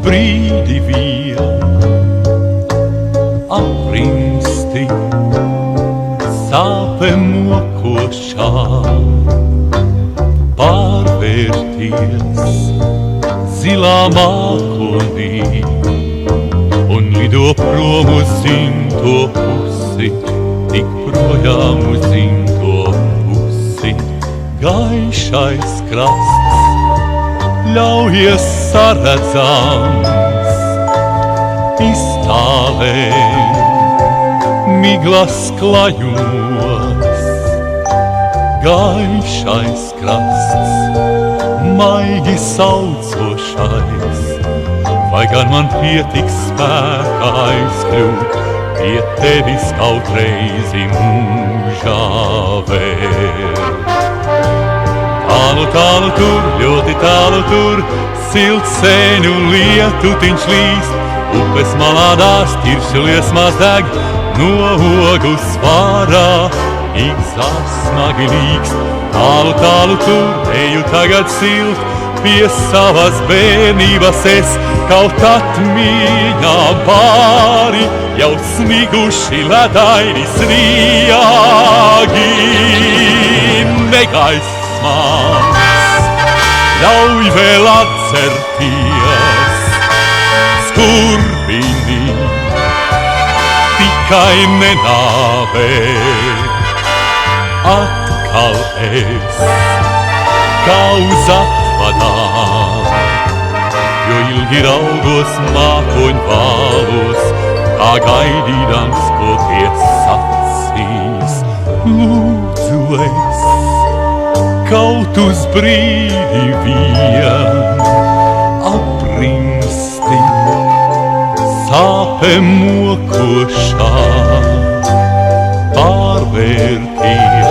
brīdi vien aprimsti sāpēm mokošā, pārvērties zilā mākonī un lido prom uz dzimto pusi, tik projām uz dzimto pusi. Gaišais krasts ļaujies saredzams, iztālē miglas klajos. Gaišais krasts, maigi saucošais, vai gan man pietiks spēka aizkļūt pie tevis kaut reizi mūžā vēl. Tālu, tālu tur, ļoti tālu tur, silts sēņu lietutiņš līst, upes malā dārs, ķiršu liesmās deg, no ogu svārā ikzārs smagi līkst. Tālu, tālu tur, eju tagad silt, pie savas bērnības es, kaut atmiņā pāri, jau smiguši ledaini sniegi. Negaiss mans, ļauj vēl atcerties, skurbini, tikai nenāvē. Atkal es, kā uz atvadām, jo ilgi raugos mākoņu vālos, kā gaidīdams, ko tie sacīs. Lūdzu es, kaut uz brīdi vien aprimsti sāpēm mokošā, pārvērties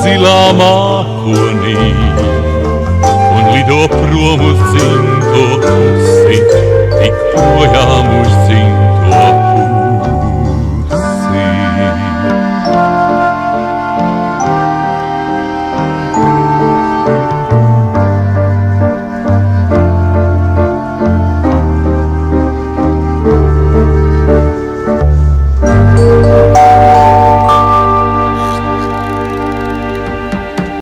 zilā mākonī un lido prom uz dzimto pusi, tik projām